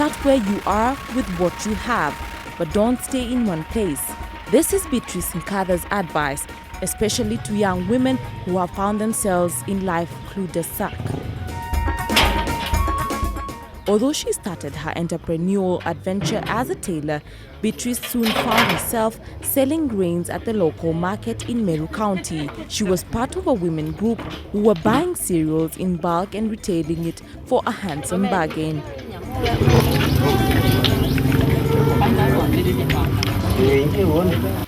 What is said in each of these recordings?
Start where you are with what you have, but don't stay in one place. This is Beatrice Nkatha's advice, especially to young women who have found themselves in life cul-de-sac. Although she started her entrepreneurial adventure as a tailor, Beatrice soon found herself selling grains at the local market in Meru County. She was part of a women group who were buying cereals in bulk and retailing it for a handsome bargain.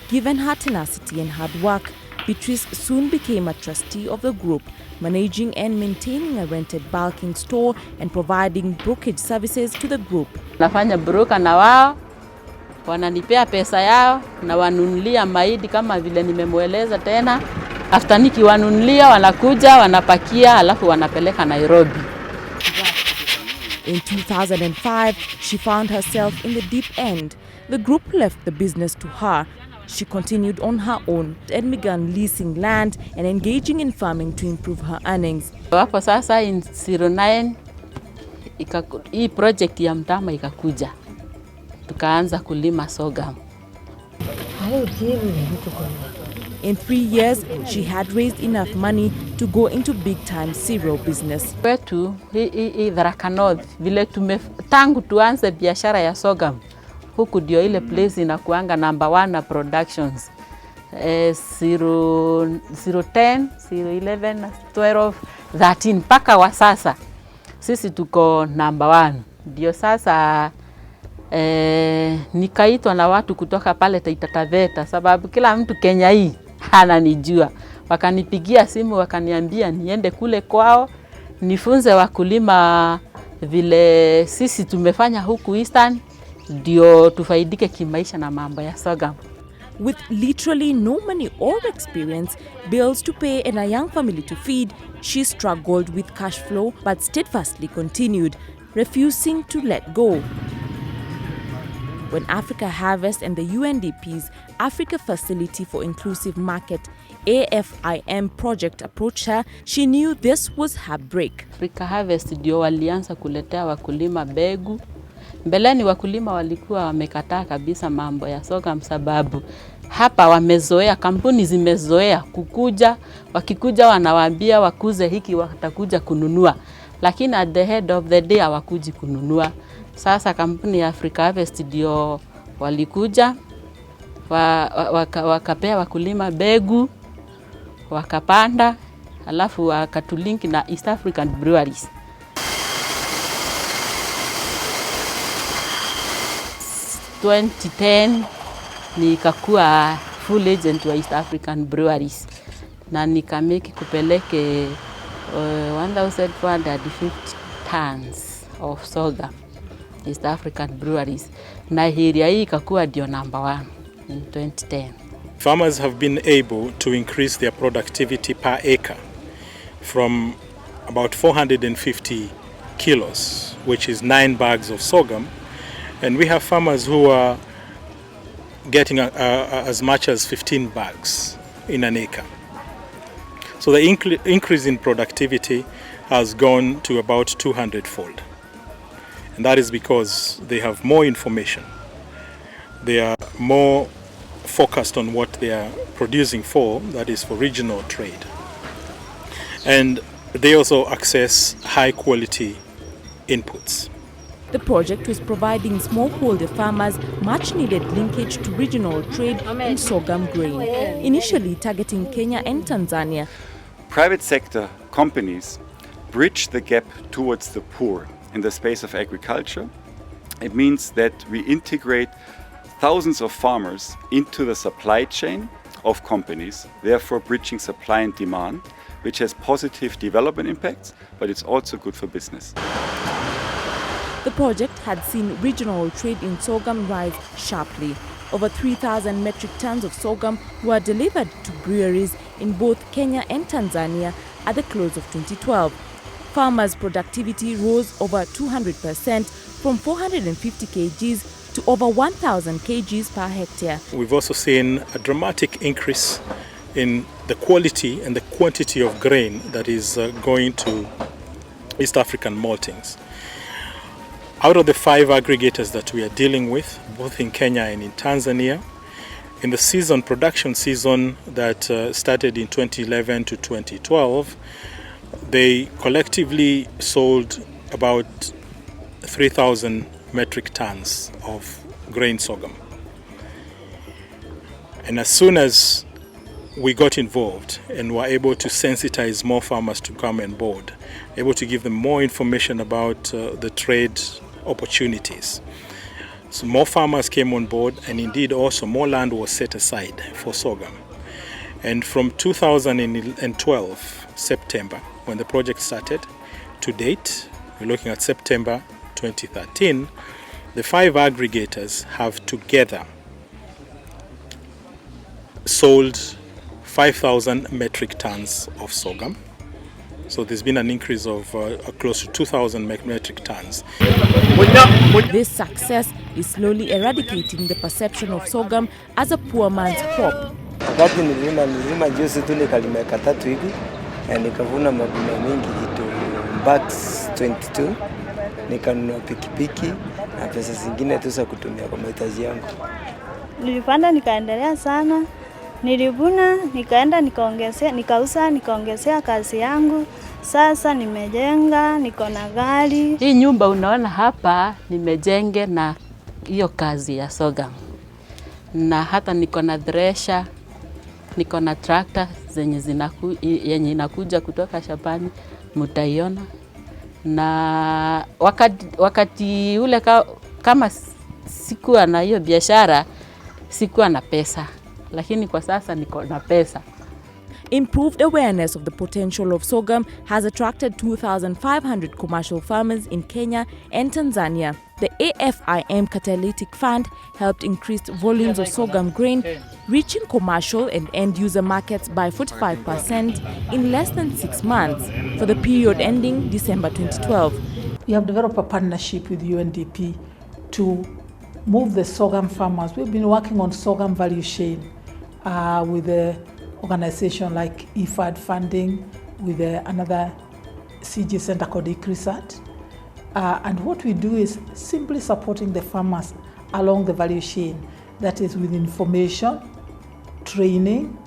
Given her tenacity and hard work, Beatrice soon became a trustee of the group, managing and maintaining a rented bulking store and providing brokerage services to the group. Nafanya broker na wao, wananipea pesa yao na wanunulia mahindi kama vile nimemweleza tena. After nikiwanunulia wanakuja, wanapakia, alafu wanapeleka Nairobi. In 2005, she found herself in the deep end. The group left the business to her. She continued on her own and began leasing land and engaging in farming to improve her earnings. Hapo sasa in 09 hii project ya mtama ikakuja. Tukaanza kulima sorghum. In 3 years, she had raised enough money to go into big-time cereal business. Kwetu hii Tharaka North vile tangu tuanze biashara ya sorghum. Huku ndio ile place inakuanga number 1 na productions. 010, 011, 12, 13 mpaka wa sasa. Sisi tuko number 1. Ndio sasa nikaitwa na watu kutoka pale Taita Taveta sababu kila mtu Kenya hii ananijua. Wakanipigia simu wakaniambia niende kule kwao nifunze wakulima vile sisi tumefanya huku Eastern ndio tufaidike kimaisha na mambo ya sorghum. With literally no money or experience, bills to pay and a young family to feed, she struggled with cash flow but steadfastly continued, refusing to let go. When Africa Harvest and the UNDP's Africa Facility for Inclusive Market AFIM project approached her, she knew this was her break. Africa Harvest ndio walianza kuletea wakulima mbegu. Mbeleni wakulima walikuwa wamekataa kabisa mambo ya sorghum sababu hapa wamezoea, kampuni zimezoea kukuja, wakikuja wanawaambia wakuze hiki watakuja kununua. Lakini at the head of the day hawakuji kununua. Sasa kampuni ya Africa Harvest ndio walikuja, wakapea wakulima mbegu, wakapanda, alafu wakatulinki na East African Breweries. 2010 nikakuwa full agent wa East African Breweries na nikameki kupeleke 1450 tons of sorghum East African Breweries na area hii ikakuwa ndio number 1 in 2010. Farmers have been able to increase their productivity per acre from about 450 kilos, which is 9 bags of sorghum. And we have farmers who are getting as much as 15 bags in an acre. So the increase in productivity has gone to about 200-fold. And that is because they have more information. They are more focused on what they are producing for, that is for regional trade. And they also access high quality inputs. The project was providing smallholder farmers much needed linkage to regional trade in sorghum grain, initially targeting Kenya and Tanzania. Private sector companies bridge the gap towards the poor in the space of agriculture. It means that we integrate thousands of farmers into the supply chain of companies, therefore bridging supply and demand, which has positive development impacts, but it's also good for business. The project had seen regional trade in sorghum rise sharply. Over 3,000 metric tons of sorghum were delivered to breweries in both Kenya and Tanzania at the close of 2012. Farmers' productivity rose over 200% from 450 kgs to over 1,000 kgs per hectare. We've also seen a dramatic increase in the quality and the quantity of grain that is going to East African maltings. Out of the 5 aggregators that we are dealing with, both in Kenya and in Tanzania, in the production season that started in 2011 to 2012, they collectively sold about 3,000 metric tons of grain sorghum. And as soon as we got involved and were able to sensitize more farmers to come on board, able to give them more information about the trade opportunities. So more farmers came on board, and indeed also more land was set aside for sorghum. And from 2012, September, when the project started, to date, we're looking at September 2013, the 5 aggregators have together sold 5,000 metric tons of sorghum. So there's been an increase of close to 2,000 metric tons. This success is slowly eradicating the perception of sorghum as a poor man's crop. Wakati nilima juzi tu nikalima eka 3 hivi nikavuna mavuno mengi kitu bags 22, nikanunua pikipiki na pesa zingine tu za kutumia kwa mahitaji yangu. Nilipanda nikaendelea sana. Nilivuna nikaenda nikaongezea kazi yangu. Sasa nimejenga, niko na gari. Hii nyumba unaona hapa nimejenge na hiyo kazi ya sorghum. Na hata niko na thresher, niko na tractor yenye inakuja kutoka shambani, mtaiona. Na wakati ule kama sikuwa na hiyo biashara, sikuwa na pesa. Lakini kwa sasa niko na pesa. Improved awareness of the potential of sorghum has attracted 2,500 commercial farmers in Kenya and Tanzania. The AFIM Catalytic Fund helped increase volumes of sorghum grain, reaching commercial and end-user markets by 45% in less than 6 months for the period ending December 2012. We have developed a partnership with UNDP to move the sorghum farmers. We've been working on sorghum value chain with the organization like IFAD funding, with another CG center called ICRISAT. And what we do is simply supporting the farmers along the value chain. That is with information, training.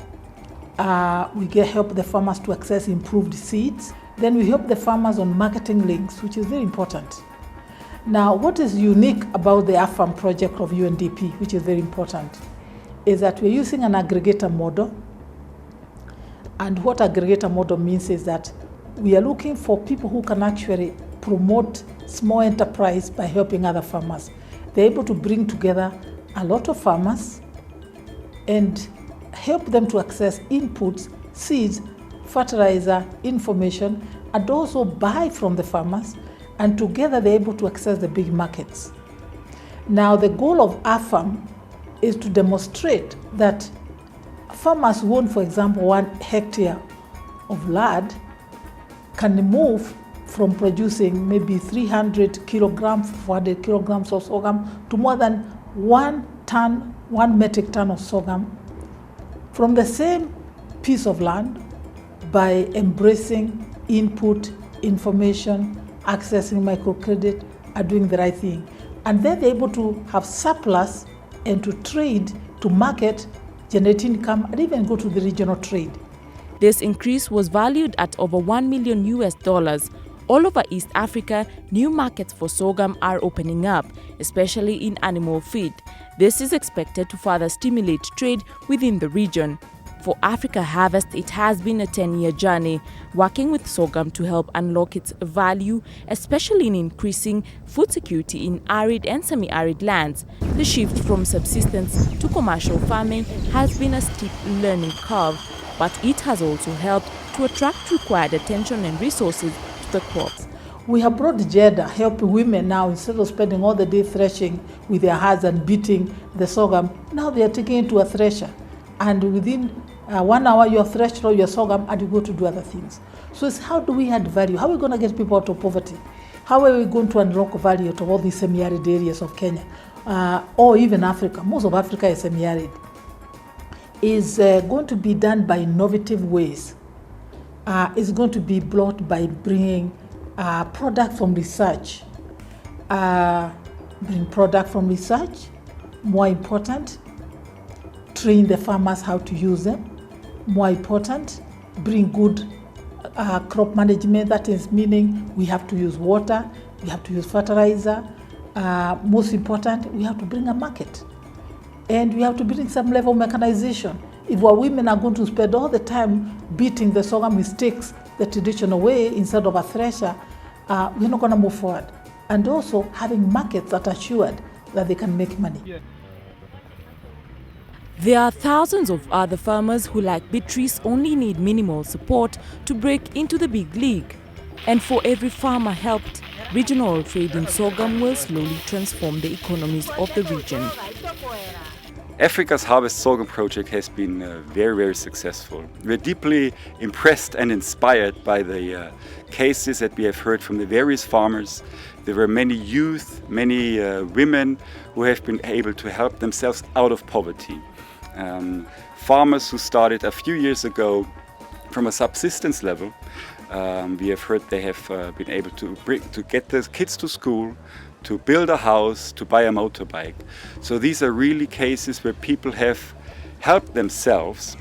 We help the farmers to access improved seeds. Then we help the farmers on marketing links, which is very important. Now, what is unique about the AFAM project of UNDP, which is very important, is that we're using an aggregator model. And what aggregator model means is that we are looking for people who can actually promote small enterprise by helping other farmers. They're able to bring together a lot of farmers and help them to access inputs, seeds, fertilizer, information, and also buy from the farmers. And together they're able to access the big markets. Now the goal of AFAM is to demonstrate that farmers who own, for example, 1 hectare of land can move from producing maybe 300 kilograms, 400 kilograms of sorghum to more than 1 metric ton of sorghum from the same piece of land by embracing input, information, accessing microcredit, are doing the right thing. And then they're able to have surplus and to trade, to market, generate income, and even go to the regional trade. This increase was valued at over $1 million. All over East Africa, new markets for sorghum are opening up, especially in animal feed. This is expected to further stimulate trade within the region. For Africa Harvest, it has been a 10-year journey, working with sorghum to help unlock its value, especially in increasing food security in arid and semi-arid lands. The shift from subsistence to commercial farming has been a steep learning curve, but it has also helped to attract required attention and resources to the crops. We have brought Jeddah, helping women now, instead of spending all the day threshing with their hands and beating the sorghum, now they are taking it to a thresher. And within 1 hour, you have threshed all your sorghum and you go to do other things. So it's how do we add value? How are we going to get people out of poverty? How are we going to unlock value out of all these semi-arid areas of Kenya? Or even Africa? Most of Africa is semi-arid. Is going to be done by innovative ways. It's going to be brought by bringing product from research. bring product from research. More important, train the farmers how to use them. More important, bring good crop management. That is meaning we have to use water, we have to use fertilizer. Most important, we have to bring a market. And we have to bring some level of mechanization. If our women are going to spend all the time beating the sorghum with sticks the traditional way instead of a thresher, we're not going to move forward. And also having markets that are assured that they can make money. There are thousands of other farmers who, like Beatrice, only need minimal support to break into the big league. And for every farmer helped, regional trade in sorghum will slowly transform the economies of the region. Africa's Harvest Sorghum project has been very, very successful. We're deeply impressed and inspired by the cases that we have heard from the various farmers. There were many youth, many women who have been able to help themselves out of poverty. Farmers who started a few years ago from a subsistence level. We have heard they have been able to get their kids to school, to build a house, to buy a motorbike. So these are really cases where people have helped themselves.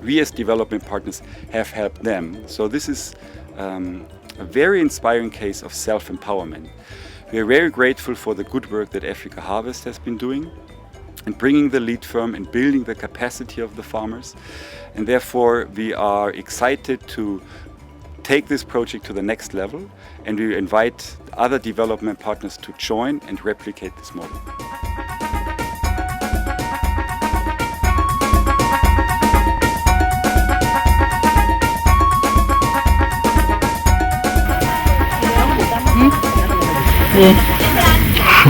We as development partners have helped them. So this is a very inspiring case of self-empowerment. We are very grateful for the good work that Africa Harvest has been doing and bringing the lead firm and building the capacity of the farmers. And therefore we are excited to take this project to the next level, and we invite other development partners to join and replicate this model. Yeah.